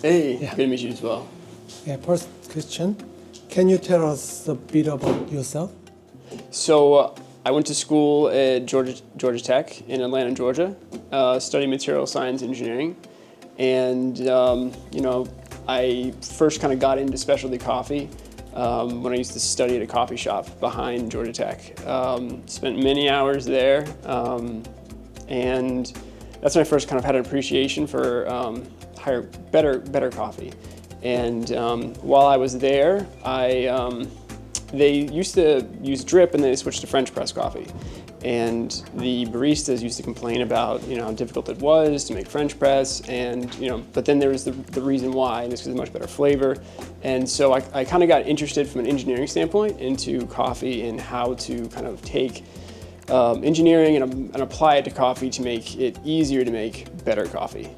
Hey, Yeah. good to meet you as well. Yeah, first question. Can you tell us a bit about yourself? So I went to school at Georgia Tech in Atlanta, Georgia, studied material science engineering, and I first kind of got into specialty coffee when I used to study at a coffee shop behind Georgia Tech. Spent many hours there, and that's when I first kind of had an appreciation for better coffee. And while I was there, they used to use drip and then they switched to French press coffee. And the baristas used to complain about how difficult it was to make French press, and but then there was the reason why, and it's because it's much better flavor. And so I kind of got interested from an engineering standpoint into coffee and how to kind of take engineering and apply it to coffee to make it easier to make better coffee.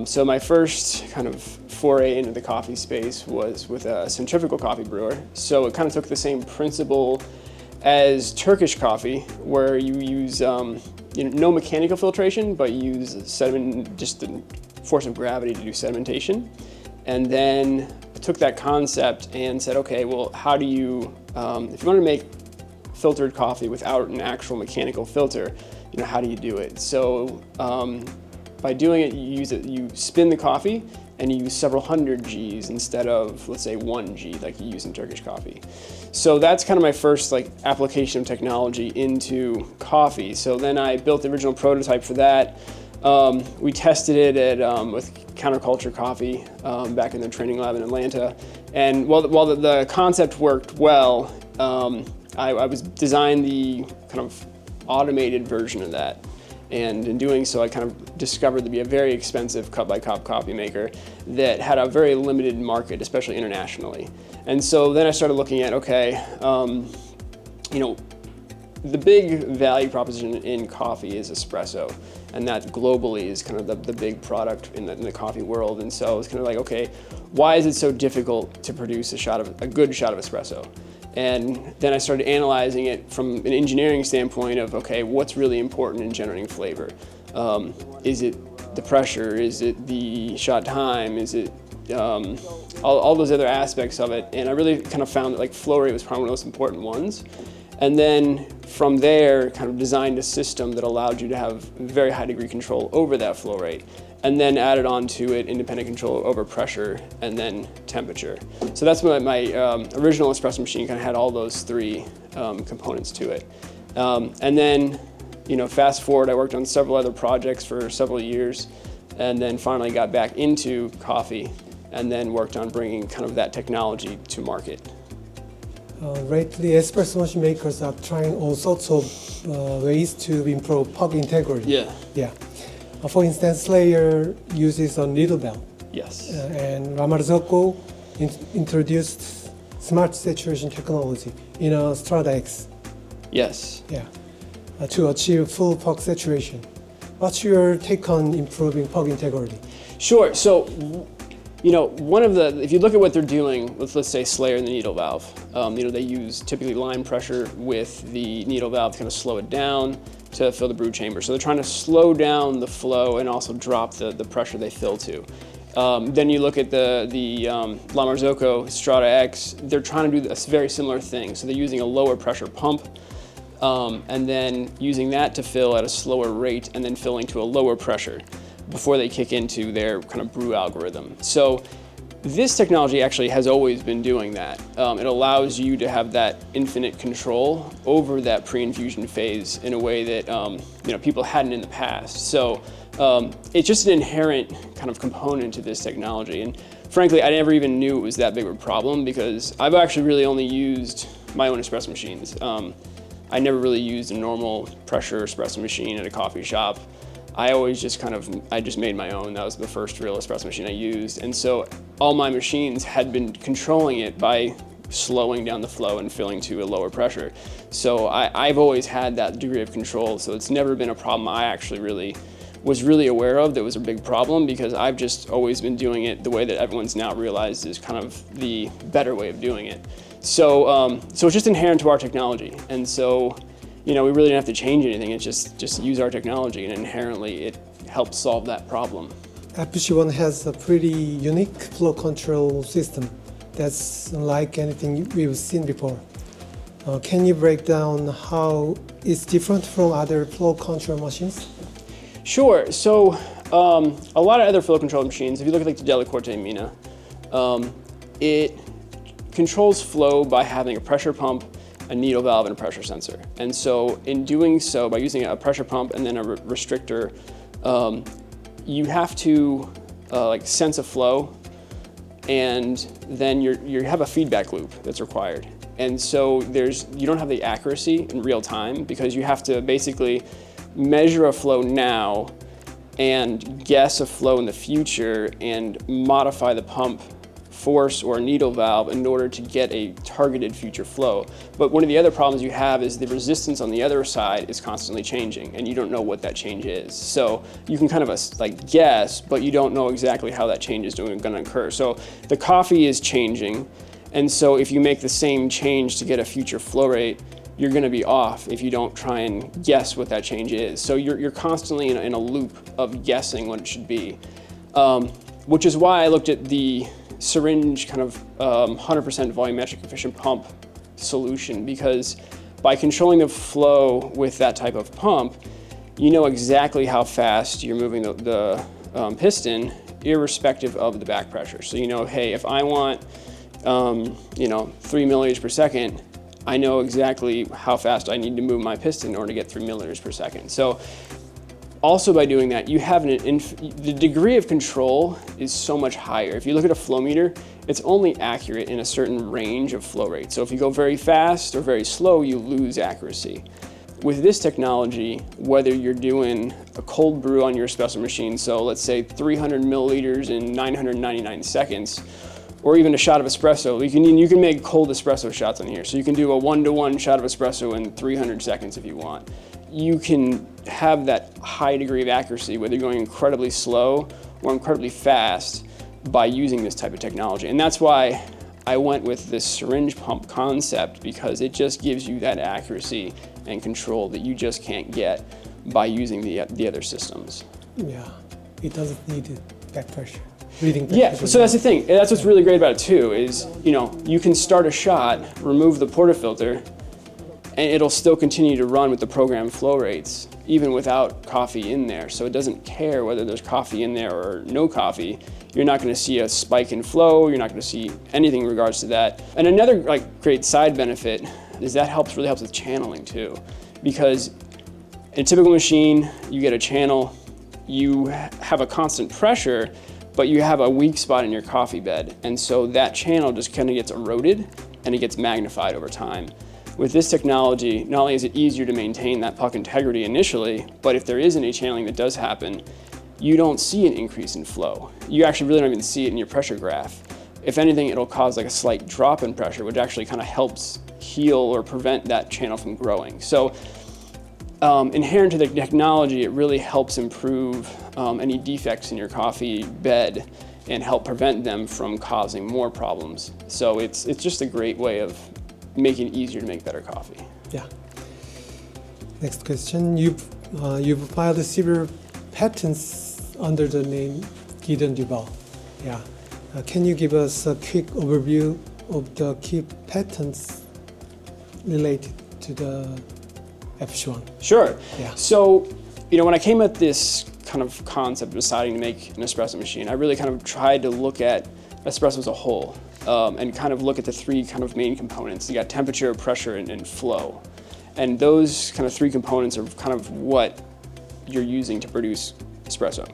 So my first kind of foray into the coffee space was with a centrifugal coffee brewer. So it kind of took the same principle as Turkish coffee, where you use no mechanical filtration, but you use sediment, just the force of gravity to do sedimentation. And then took that concept and said, okay, well, how do you, if you want to make filtered coffee without an actual mechanical filter, how do you do it? So by doing it, you spin the coffee and you use several hundred Gs instead of, let's say, 1 G like you use in Turkish coffee. So that's kind of my first application of technology into coffee. So then I built the original prototype for that. We tested it with Counterculture Coffee back in the training lab in Atlanta. And while the concept worked well, I was designed the kind of automated version of that. And in doing so, I kind of discovered to be a very expensive cup-by-cup coffee maker that had a very limited market, especially internationally. And so then I started looking at, okay, the big value proposition in coffee is espresso, and that globally is kind of the big product in the coffee world. And so it's kind of like, okay, why is it so difficult to produce a good shot of espresso? And then I started analyzing it from an engineering standpoint of, okay, what's really important in generating flavor? Is it the pressure? Is it the shot time? Is it all those other aspects of it? And I really kind of found that flow rate was probably one of the most important ones. And then from there, kind of designed a system that allowed you to have very high degree control over that flow rate, and then added on to it independent control over pressure and then temperature. So that's my original espresso machine kind of had all those three components to it. And then, fast forward, I worked on several other projects for several years, and then finally got back into coffee, and then worked on bringing kind of that technology to market. Lately, espresso machine makers are trying all sorts of ways to improve pug integrity. Yeah. For instance, Slayer uses a needle valve. Yes. And Ramarzocco introduced smart saturation technology in a Strata X. Yes. Yeah. To achieve full pug saturation. What's your take on improving pug integrity? Sure. So, if you look at what they're doing with, let's say, Slayer and the needle valve, they use typically line pressure with the needle valve to kind of slow it down to fill the brew chamber. So they're trying to slow down the flow and also drop the pressure they fill to. Then you look at the La Marzocco Strata X, they're trying to do a very similar thing. So they're using a lower pressure pump and then using that to fill at a slower rate and then filling to a lower pressure before they kick into their kind of brew algorithm. So this technology actually has always been doing that. It allows you to have that infinite control over that pre-infusion phase in a way that people hadn't in the past. So it's just an inherent kind of component to this technology. And frankly, I never even knew it was that big of a problem because I've actually really only used my own espresso machines. I never really used a normal pressure espresso machine at a coffee shop. I always just I just made my own. That was the first real espresso machine I used. And so all my machines had been controlling it by slowing down the flow and filling to a lower pressure. So I've always had that degree of control. So it's never been a problem I actually was really aware of that was a big problem because I've just always been doing it the way that everyone's now realized is kind of the better way of doing it. So it's just inherent to our technology. And so we really didn't have to change anything. It's just use our technology, and inherently it helps solve that problem. FC-1 has a pretty unique flow control system that's unlike anything we've seen before. Can you break down how it's different from other flow control machines? Sure. So a lot of other flow control machines, if you look at like the Delacorte Mina, it controls flow by having a pressure pump, a needle valve, and a pressure sensor. And so in doing so, by using a pressure pump and then a restrictor, you have to like sense a flow, and then you have a feedback loop that's required. And so you don't have the accuracy in real time because you have to basically measure a flow now and guess a flow in the future and modify the pump force or needle valve in order to get a targeted future flow. But one of the other problems you have is the resistance on the other side is constantly changing and you don't know what that change is. So you can kind of like guess, but you don't know exactly how that change is going to occur. So the coffee is changing, and so if you make the same change to get a future flow rate, you're going to be off if you don't try and guess what that change is. So you're constantly in a loop of guessing what it should be, which is why I looked at the syringe kind of 100% volumetric efficient pump solution, because by controlling the flow with that type of pump, you know exactly how fast you're moving the piston, irrespective of the back pressure. So you know, hey, if I want 3 milliliters per second, I know exactly how fast I need to move my piston in order to get 3 milliliters per second. So also by doing that, you have the degree of control is so much higher. If you look at a flow meter, it's only accurate in a certain range of flow rate. So if you go very fast or very slow, you lose accuracy. With this technology, whether you're doing a cold brew on your espresso machine, so let's say 300 milliliters in 999 seconds, or even a shot of espresso, you can make cold espresso shots on here. So you can do a 1-to-1 shot of espresso in 300 seconds if you want. You can have that high degree of accuracy, whether you're going incredibly slow or incredibly fast, by using this type of technology. And that's why I went with this syringe pump concept, because it just gives you that accuracy and control that you just can't get by using the other systems. Yeah, it doesn't need back pressure. Reading Yeah, so that's the thing. That's what's really great about it too, is you can start a shot, remove the portafilter, and it'll still continue to run with the programmed flow rates, even without coffee in there. So it doesn't care whether there's coffee in there or no coffee. You're not going to see a spike in flow. You're not going to see anything in regards to that. And another great side benefit is that really helps with channeling too, because in a typical machine, you get a channel, you have a constant pressure, but you have a weak spot in your coffee bed. And so that channel just kind of gets eroded and it gets magnified over time. With this technology, not only is it easier to maintain that puck integrity initially, but if there is any channeling that does happen, you don't see an increase in flow. You actually really don't even see it in your pressure graph. If anything, it'll cause like a slight drop in pressure, which actually kind of helps heal or prevent that channel from growing. So inherent to the technology, it really helps improve any defects in your coffee bed and help prevent them from causing more problems. So it's just a great way of making it easier to make better coffee. Yeah. Next question. You've filed several patents under the name Gideon Duvall. Yeah. Can you give us a quick overview of the key patents related to the FC-1? Sure. Yeah. So, when I came at this kind of concept of deciding to make an espresso machine, I really kind of tried to look at espresso as a whole, and kind of look at the three kind of main components. You got temperature, pressure, and flow. And those kind of three components are kind of what you're using to produce espresso.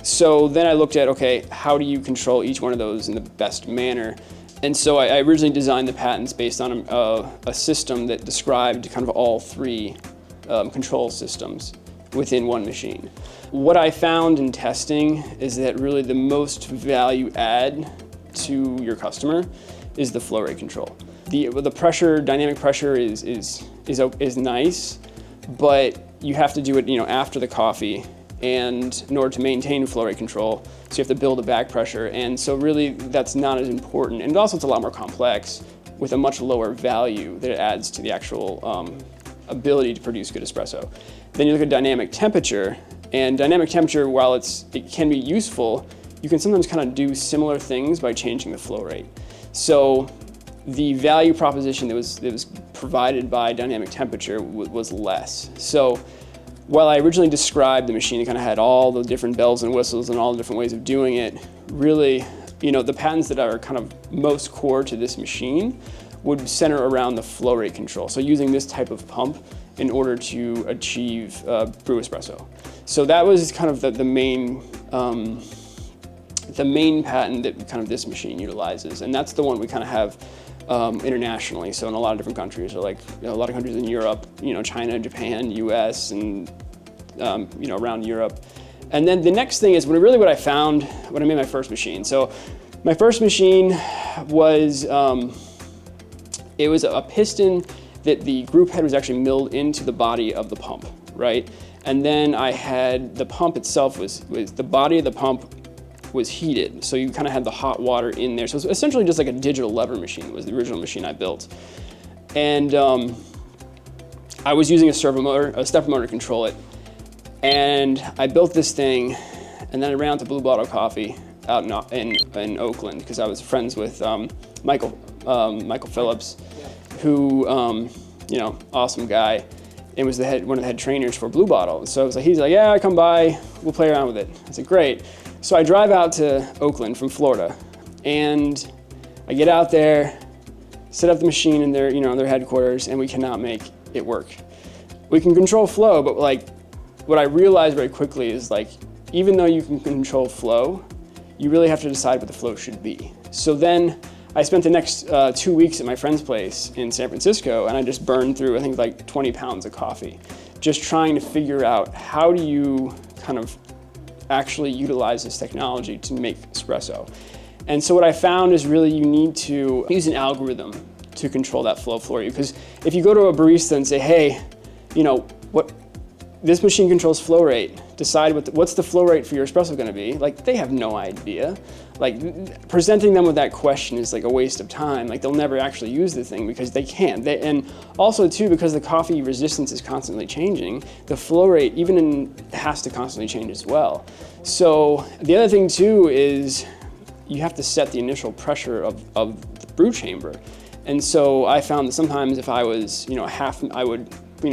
So then I looked at, okay, how do you control each one of those in the best manner? And so I originally designed the patents based on a system that described kind of all three control systems within one machine. What I found in testing is that really the most value add to your customer is the flow rate control. The pressure, dynamic pressure is nice, but you have to do it after the coffee, and in order to maintain flow rate control, so you have to build a back pressure, and so really that's not as important. And also it's a lot more complex with a much lower value that it adds to the actual ability to produce good espresso. Then you look at dynamic temperature, And dynamic temperature, while it can be useful, you can sometimes kind of do similar things by changing the flow rate. So the value proposition that was provided by dynamic temperature was less. So while I originally described the machine, it kind of had all the different bells and whistles and all the different ways of doing it, really, the patents that are kind of most core to this machine would center around the flow rate control. So using this type of pump in order to achieve brew espresso. So that was kind of the main patent that kind of this machine utilizes, and that's the one we kind of have internationally. So in a lot of different countries, or like a lot of countries in Europe, China, Japan, US, and around Europe. And then the next thing is what I found when I made my first machine. So my first machine was it was a piston that the group head was actually milled into the body of the pump, right? And then I had the pump itself was the body of the pump was heated. So you kind of had the hot water in there. So it's essentially just like a digital lever machine was the original machine I built. And I was using a stepper motor to control it. And I built this thing, and then I ran out to Blue Bottle Coffee out in Oakland because I was friends with Michael Phillips, who, awesome guy, and was one of the head trainers for Blue Bottle. So he's like, yeah, come by, we'll play around with it. I said, great. So I drive out to Oakland from Florida, and I get out there, set up the machine in their headquarters, and we cannot make it work. We can control flow, but what I realized very quickly is even though you can control flow, you really have to decide what the flow should be. So then I spent the next 2 weeks at my friend's place in San Francisco, and I just burned through, I think 20 pounds of coffee, just trying to figure out how do you kind of actually utilize this technology to make espresso. And so what I found is really you need to use an algorithm to control that flow for you. Because if you go to a barista and say, hey, this machine controls flow rate, decide what's the flow rate for your espresso going to be, they have no idea. Presenting them with that question is a waste of time. They'll never actually use the thing because they can't. And also too, because the coffee resistance is constantly changing, the flow rate has to constantly change as well. So the other thing too is you have to set the initial pressure of the brew chamber. And so I found that sometimes if I was, I would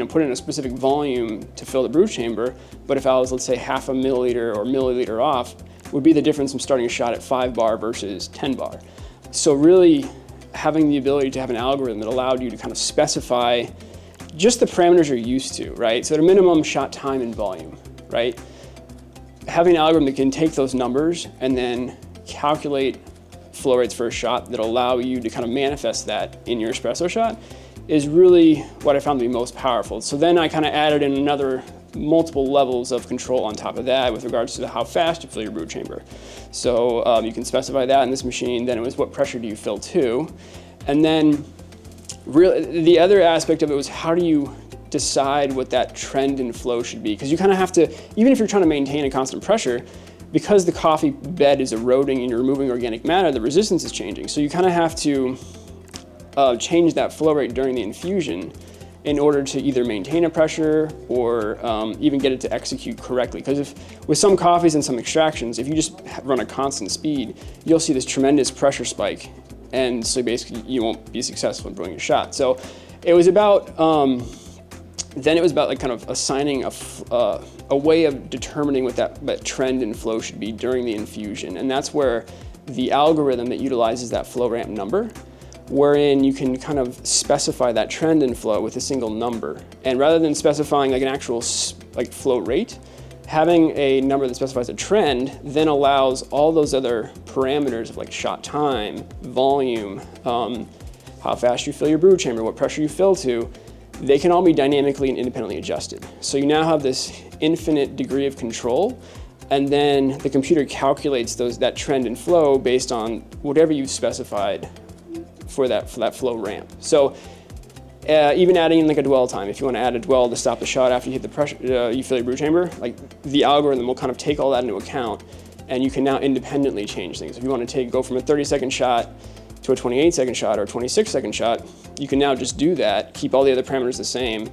put in a specific volume to fill the brew chamber, but if I was, let's say, half a milliliter or milliliter off, would be the difference from starting a shot at 5 bar versus 10 bar. So really having the ability to have an algorithm that allowed you to kind of specify just the parameters you're used to, right? So at a minimum, shot time and volume, right? Having an algorithm that can take those numbers and then calculate flow rates for a shot that allow you to kind of manifest that in your espresso shot is really what I found to be most powerful. So then I kind of added in another multiple levels of control on top of that with regards to how fast you fill your brew chamber. So you can specify that in this machine. Then it was what pressure do you fill to? And then really the other aspect of it was how do you decide what that trend in flow should be? Because you kind of have to, even if you're trying to maintain a constant pressure, because the coffee bed is eroding and you're removing organic matter, the resistance is changing. So you kind of have to change that flow rate during the infusion in order to either maintain a pressure or even get it to execute correctly. Because with some coffees and some extractions, if you just run a constant speed, you'll see this tremendous pressure spike, and so basically you won't be successful in brewing your shot. So it was about, then it was about kind of assigning a way of determining what that trend in flow should be during the infusion. And that's where the algorithm that utilizes that flow ramp number, wherein you can kind of specify that trend in flow with a single number. And rather than specifying an actual flow rate, having a number that specifies a trend then allows all those other parameters of shot time, volume, how fast you fill your brew chamber, what pressure you fill to, they can all be dynamically and independently adjusted. So you now have this infinite degree of control, and then the computer calculates that trend and flow based on whatever you've specified for that flow ramp. So even adding in a dwell time, if you want to add a dwell to stop the shot after you hit the pressure, you fill your brew chamber, the algorithm will kind of take all that into account, and you can now independently change things. If you want to go from a 30-second shot to a 28-second shot or a 26-second shot, you can now just do that, keep all the other parameters the same,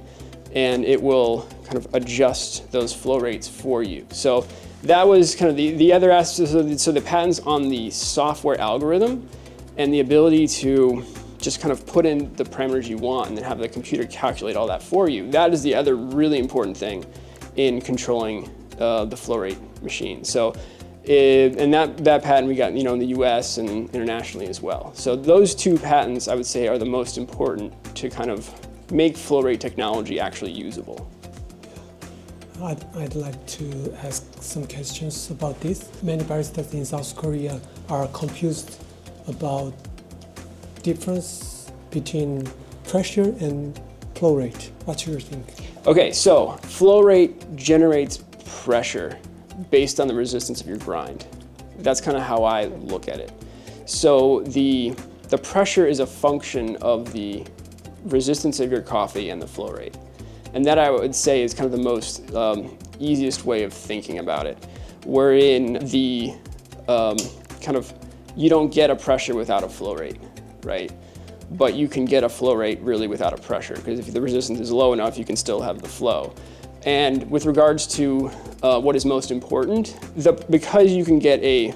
and it will kind of adjust those flow rates for you. So that was kind of the other aspect. So the patents on the software algorithm and the ability to just kind of put in the parameters you want and then have the computer calculate all that for you. That is the other really important thing in controlling the flow rate machine. So, and that patent we got, in the US and internationally as well. So those two patents, I would say, are the most important to kind of make flow rate technology actually usable. I'd like to ask some questions about this. Many baristas in South Korea are confused about difference between pressure and flow rate. What's your think? Okay, so flow rate generates pressure based on the resistance of your grind. That's kind of how I look at it. So the pressure is a function of the resistance of your coffee and the flow rate. And that I would say is kind of the most easiest way of thinking about it. Wherein the you don't get a pressure without a flow rate, right? But you can get a flow rate really without a pressure, because if the resistance is low enough, you can still have the flow. And with regards to what is most important, because you can get a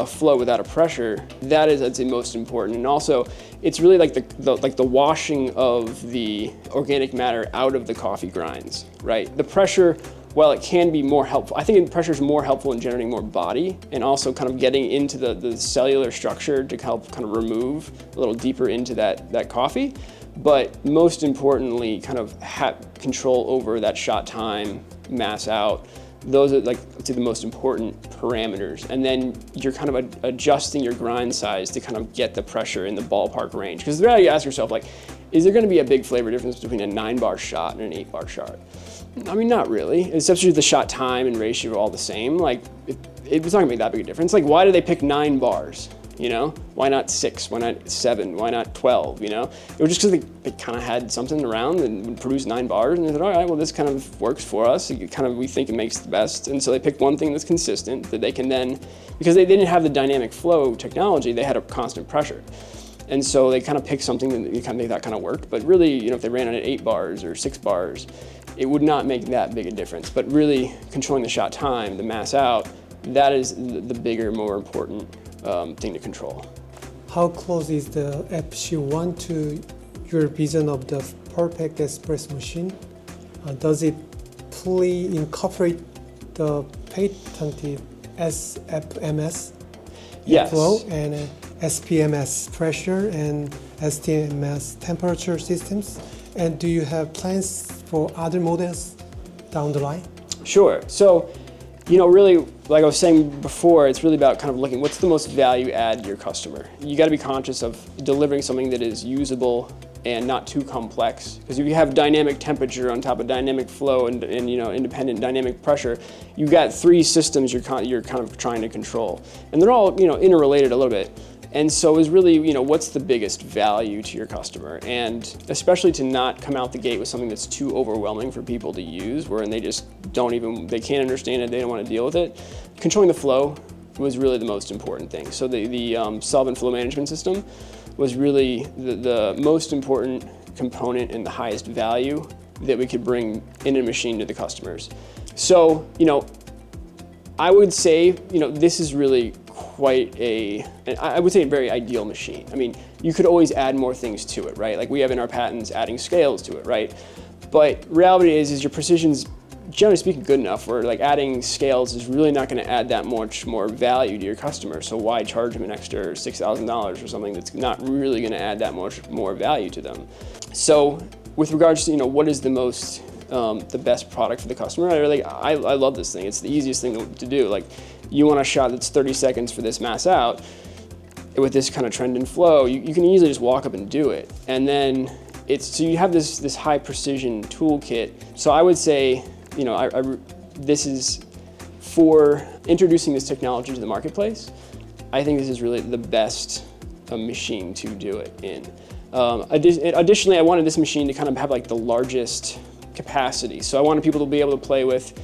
flow without a pressure, that is, I'd say, most important. And also, it's really like the washing of the organic matter out of the coffee grinds, right? The pressure, while it can be more helpful, I think pressure is more helpful in generating more body and also kind of getting into the cellular structure to help kind of remove a little deeper into that coffee. But most importantly, kind of control over that shot time, mass out. Those are, I'd say, the most important parameters. And then you're kind of adjusting your grind size to kind of get the pressure in the ballpark range. Because the reality, you ask yourself, is there going to be a big flavor difference between a 9-bar shot and an 8-bar shot? I mean, not really. Especially the shot time and ratio are all the same. It's not going to make that big a difference. Why do they pick 9 bars? Why not 6? Why not 7? Why not 12? It was just because they kind of had something around and would produce 9 bars, and they thought, all right, well, this kind of works for us. We think it makes the best, and so they picked one thing that's consistent that they can then, because they didn't have the dynamic flow technology, they had a constant pressure, and so they kind of picked something that they thought kind of worked. But really, if they ran it at 8 bars or 6 bars, it would not make that big a difference. But really, controlling the shot time, the mass out, that is the bigger, more important thing to control. How close is the FC-1 to your vision of the perfect espresso machine? Does it fully incorporate the patented SFMS flow and SPMS pressure and STMS temperature systems? And do you have plans for other models down the line? Sure. So, really, like I was saying before, it's really about kind of looking what's the most value add to your customer. You got to be conscious of delivering something that is usable and not too complex. Because if you have dynamic temperature on top of dynamic flow and independent dynamic pressure, you've got 3 systems you're kind of trying to control, and they're all interrelated a little bit. And so is really, what's the biggest value to your customer? And especially to not come out the gate with something that's too overwhelming for people to use, wherein they can't understand it, they don't want to deal with it. Controlling the flow was really the most important thing. So the solvent flow management system was really the most important component and the highest value that we could bring in a machine to the customers. So, I would say, this is really quite a very ideal machine. I mean, you could always add more things to it, right? Like we have in our patents adding scales to it, right? But reality is your precision's, generally speaking, good enough where adding scales is really not going to add that much more value to your customer. So why charge them an extra $6,000 for something that's not really going to add that much more value to them? So with regards to, what is the most the best product for the customer, I love this thing. It's the easiest thing to do. You want a shot that's 30 seconds for this mass out, with this kind of trend and flow, you can easily just walk up and do it. And then so you have this high precision toolkit. So I would say, this is for introducing this technology to the marketplace. I think this is really the best machine to do it in. Additionally, I wanted this machine to kind of have the largest capacity. So I wanted people to be able to play with,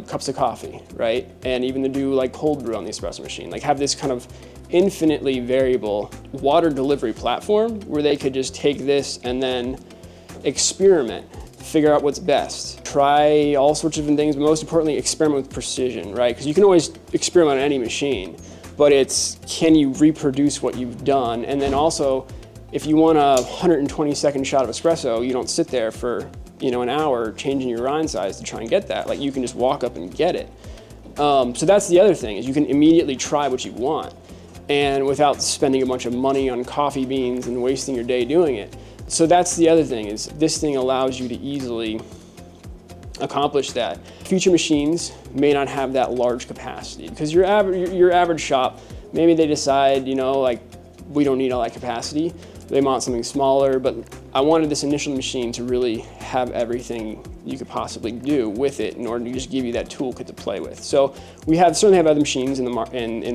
cups of coffee, right? And even to do cold brew on the espresso machine. Have this kind of infinitely variable water delivery platform where they could just take this and then experiment figure out what's best. Try all sorts of different things, but most importantly, experiment with precision, right? Because you can always experiment on any machine, but it's, can you reproduce what you've done? And then also, if you want a 120-second shot of espresso, you don't sit there for, an hour changing your grind size to try and get that. Like, you can just walk up and get it. So that's the other thing, is you can immediately try what you want, and without spending a bunch of money on coffee beans and wasting your day doing it. So that's the other thing, is this thing allows you to easily accomplish that. Future machines may not have that large capacity, because your average shop, maybe they decide, like, we don't need all that capacity. They want something smaller, but I wanted this initial machine to really have everything you could possibly do with it in order to just give you that toolkit to play with. So we certainly have other machines in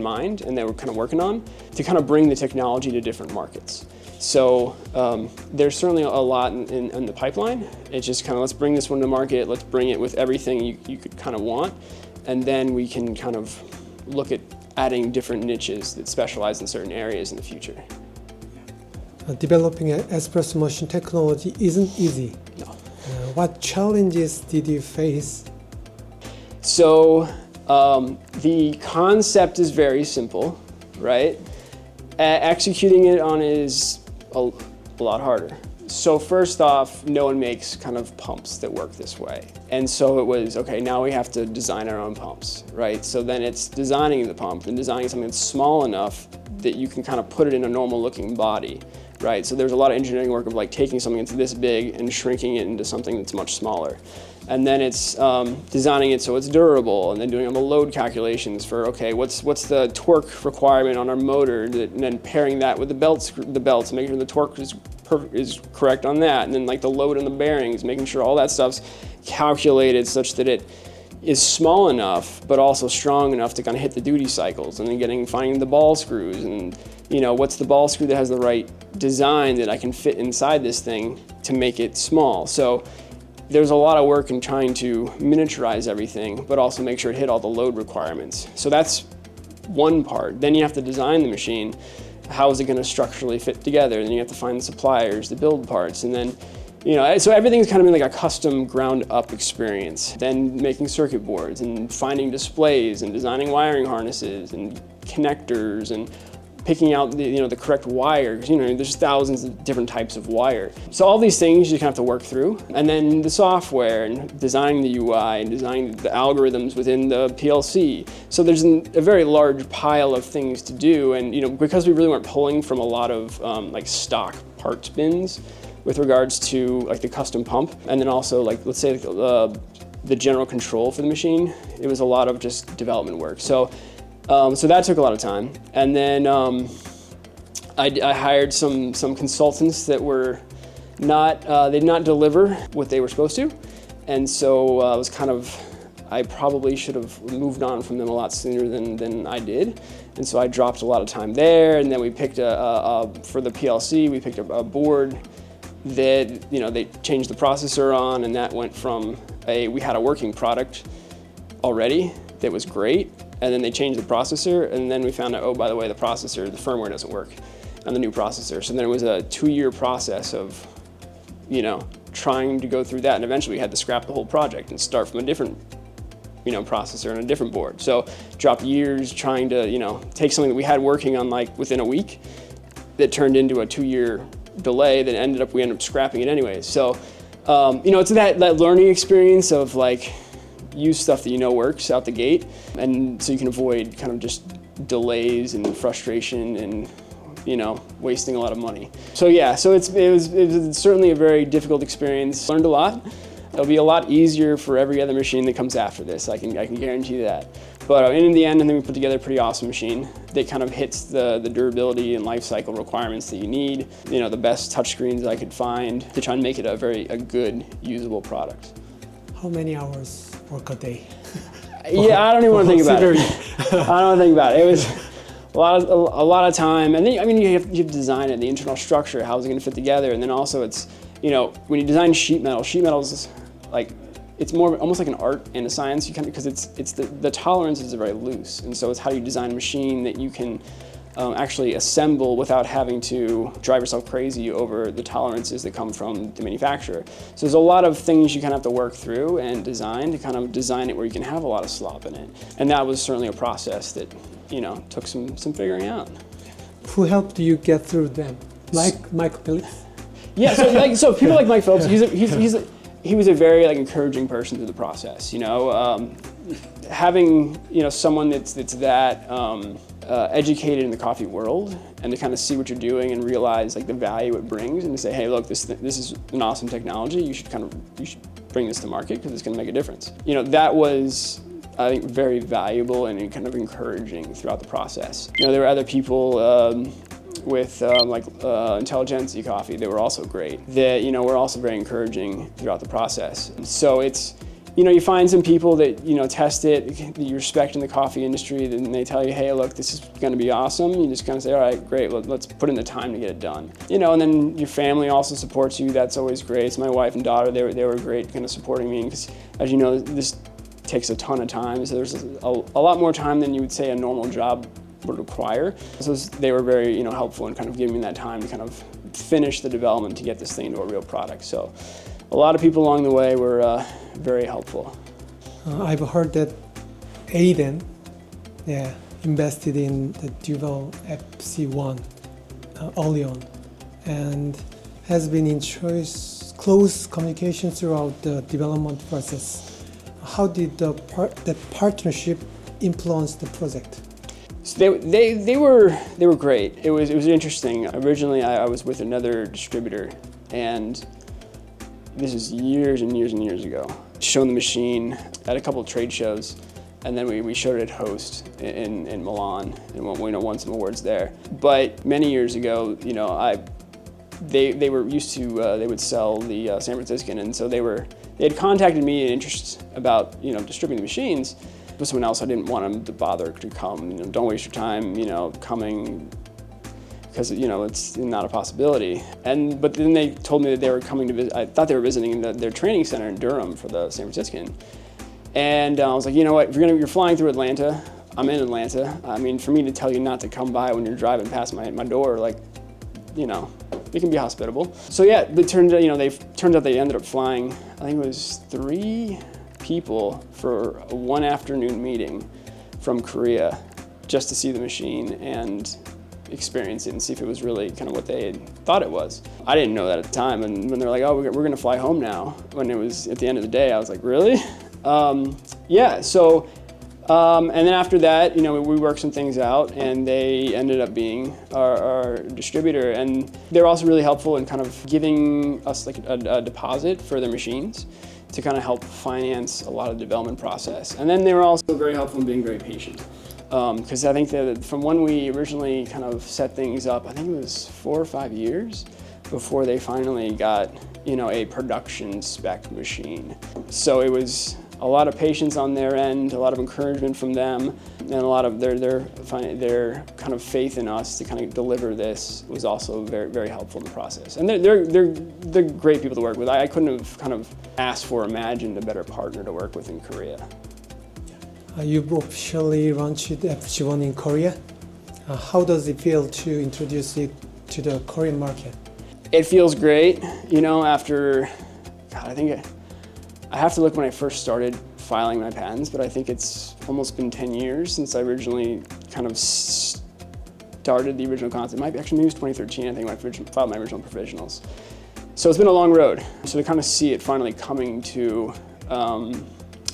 mind, and that we're kind of working on to kind of bring the technology to different markets. So there's certainly a lot in the pipeline. It's just kind of, let's bring this one to market, let's bring it with everything you could kind of want, and then we can kind of look at adding different niches that specialize in certain areas in the future. Developing an espresso machine technology isn't easy. No. What challenges did you face? So the concept is very simple, right? Executing it on is a lot harder. So first off, no one makes kind of pumps that work this way. And so it was, okay, now we have to design our own pumps, right? So then it's designing the pump and designing something that's small enough that you can kind of put it in a normal looking body, right? So there's a lot of engineering work of like taking something that's this big and shrinking it into something that's much smaller. And then it's designing it so it's durable, and then doing all the load calculations for, okay, what's the torque requirement on our motor, and then pairing that with the belts, making sure the torque is correct on that, and then like the load on the bearings, making sure all that stuff's calculated such that it is small enough but also strong enough to kind of hit the duty cycles, and then finding the ball screws, and what's the ball screw that has the right design that I can fit inside this thing to make it small. So there's a lot of work in trying to miniaturize everything, but also make sure it hit all the load requirements. So that's one part. Then you have to design the machine. How is it going to structurally fit together? Then you have to find the suppliers, the build parts, and then, so everything's kind of been like a custom ground up experience. Then making circuit boards and finding displays and designing wiring harnesses and connectors and picking out the correct wire, because there's thousands of different types of wire. So all these things you kind of have to work through, and then the software and designing the UI and designing the algorithms within the PLC. So there's a very large pile of things to do, and because we really weren't pulling from a lot of like stock parts bins with regards to like the custom pump, and then also like let's say the general control for the machine, it was a lot of just development work. So that took a lot of time, and then I hired some consultants that were they did not deliver what they were supposed to, and so I probably should have moved on from them a lot sooner than I did, and so I dropped a lot of time there. And then we picked for the PLC, we picked a board that they changed the processor on, and that went from we had a working product already that was great. And then they changed the processor, and then we found out, oh, by the way, the firmware doesn't work on the new processor. So then it was a 2-year process of, trying to go through that, and eventually we had to scrap the whole project and start from a different, processor and a different board. So dropped years trying to, take something that we had working on like within a week that turned into a 2-year delay that we ended up scrapping it anyways. So, it's that learning experience of like, use stuff that works out the gate, and so you can avoid kind of just delays and frustration and wasting a lot of money. So yeah, so it was certainly a very difficult experience. Learned a lot. It'll be a lot easier for every other machine that comes after this. I can guarantee you that. But in the end, I think we put together a pretty awesome machine that kind of hits the durability and life cycle requirements that you need. The best touchscreens I could find to try and make it a good, usable product. How many hours work a day? Yeah, I don't even want to think about it. I don't want to think about it. It was a lot of time, and then you have to design it, the internal structure, how is it going to fit together, and then also it's when you design sheet metal is like it's more almost like an art and a science. You because it's the tolerances are very loose, and so it's how you design a machine that you can actually assemble without having to drive yourself crazy over the tolerances that come from the manufacturer. So there's a lot of things you kind of have to work through and design to kind of design it where you can have a lot of slop in it. And that was certainly a process that, took some figuring out. Who helped you get through them? Like Mike Phillips? Yeah, so people like Mike Phillips, he was a very encouraging person through the process. Having someone that's that educated in the coffee world and to kind of see what you're doing and realize the value it brings and to say, hey, look, this is an awesome technology. You should bring this to market because it's going to make a difference. That was, I think, very valuable and kind of encouraging throughout the process. There were other people with Intelligentsia Coffee. They were also great. That were also very encouraging throughout the process. So it's you find some people that test it, that you respect in the coffee industry, and they tell you, hey, look, this is going to be awesome. You just kind of say, all right, great, let's put in the time to get it done. And then your family also supports you. That's always great. So my wife and daughter, they were great, kind of supporting me, because as you know, this takes a ton of time. So there's a lot more time than you would say a normal job would require. So they were very helpful in kind of giving me that time to kind of finish the development to get this thing into a real product. So a lot of people along the way were very helpful. I've heard that EIDEN invested in the Duvall FC-1 early on and has been in close communication throughout the development process. How did that partnership influence the project? So they were great. It was interesting. Originally, I was with another distributor, and this is years and years and years ago. Shown the machine at a couple of trade shows, and then we showed it at Host in Milan and won some awards there. But many years ago, they were used to they would sell the San Franciscan, and so they had contacted me in interest about distributing the machines. With someone else, I didn't want them to bother to come. Don't waste your time coming, because it's not a possibility. But then they told me that they were coming to visit. I thought they were visiting their training center in Durham for the San Franciscan. And I was like, you know what? If you're flying through Atlanta, I'm in Atlanta. I mean, for me to tell you not to come by when you're driving past my door, we can be hospitable. So yeah, it turns out they ended up flying. I think it was 3 people for a one afternoon meeting from Korea just to see the machine and experience it and see if it was really kind of what they had thought it was. I didn't know that at the time, and when they're like, oh, we're going to fly home now, when it was at the end of the day, I was like, really? Yeah, so, and then after that, we worked some things out, and they ended up being our distributor, and they were also really helpful in kind of giving us a deposit for their machines to kind of help finance a lot of the development process. And then they were also very helpful in being very patient. Because I think that from when we originally kind of set things up, I think it was 4 or 5 years before they finally got, a production spec machine. So it was a lot of patience on their end, a lot of encouragement from them, and a lot of their kind of faith in us to kind of deliver this was also very, very helpful in the process. And they're great people to work with. I couldn't have kind of asked for, imagined a better partner to work with in Korea. You've officially launched FC-1 in Korea. How does it feel to introduce it to the Korean market? It feels great, after, I think I have to look when I first started filing my patents, but I think it's almost been 10 years since I originally kind of started the original concept. Maybe it was 2013, I think, when I filed my original provisionals. So it's been a long road. So to kind of see it finally coming to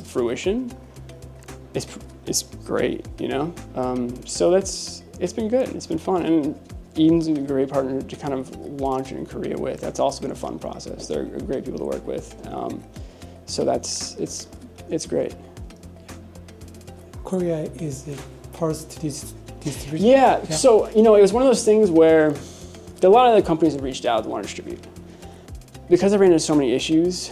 fruition, it's great, So it's been good. It's been fun, and EIDEN's a great partner to kind of launch it in Korea with. That's also been a fun process. They're great people to work with, so it's great. Korea is the first distributor. Yeah. So it was one of those things where a lot of other companies have reached out to want to distribute. Because I ran into so many issues,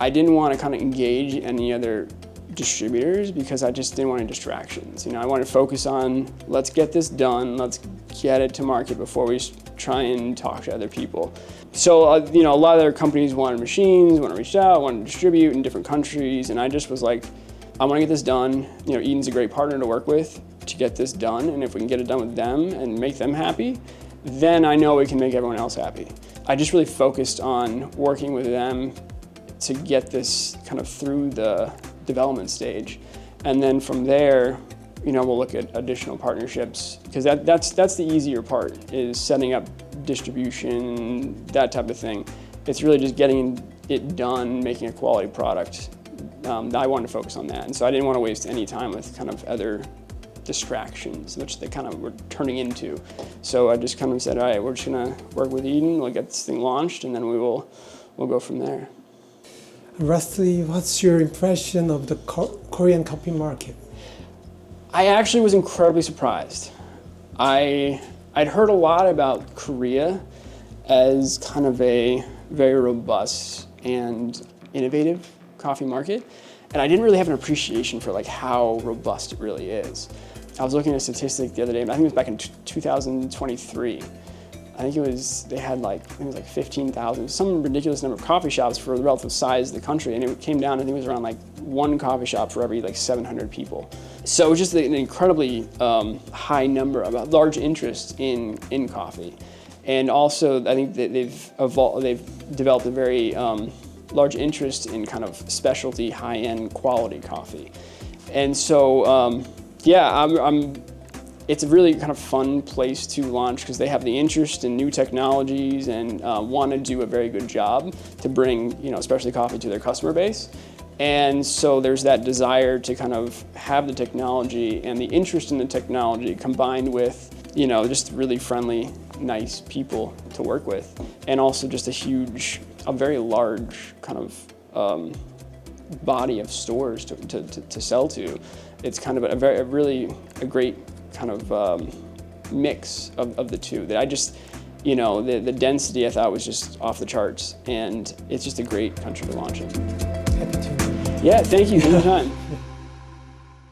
I didn't want to kind of engage any other distributors because I just didn't want any distractions. I wanted to focus on, let's get this done, let's get it to market before we try and talk to other people. So, a lot of other companies wanted machines, wanted to reach out, wanted to distribute in different countries, and I just was like, I want to get this done. EIDEN's a great partner to work with to get this done, and if we can get it done with them and make them happy, then I know we can make everyone else happy. I just really focused on working with them to get this kind of through the development stage. And then from there, we'll look at additional partnerships, because that's the easier part, is setting up distribution, that type of thing. It's really just getting it done, making a quality product. I wanted to focus on that, and so I didn't want to waste any time with kind of other distractions, which they kind of were turning into. So I just kind of said, all right, we're just gonna work with EIDEN, we'll get this thing launched, and then we'll go from there. Lastly, what's your impression of the Korean coffee market? I actually was incredibly surprised. I'd heard a lot about Korea as kind of a very robust and innovative coffee market, and I didn't really have an appreciation for like how robust it really is. I was looking at a statistic the other day, I think it was back in 2023. I think they had like 15,000, some ridiculous number of coffee shops for the relative size of the country, and it came down, I think it was around like one coffee shop for every like 700 people. So it was just an incredibly high number, a large interest in coffee. And also, I think that they've developed a very large interest in kind of specialty, high-end quality coffee. And so, it's a really kind of fun place to launch, because they have the interest in new technologies and want to do a very good job to bring, specialty coffee to their customer base. And so there's that desire to kind of have the technology and the interest in the technology combined with, just really friendly, nice people to work with, and also just a very large kind of body of stores to sell to. It's kind of a really great kind of mix of the two that I just, the density I thought was just off the charts, and it's just a great country to launch in. Happy to. Yeah, thank you. Anytime.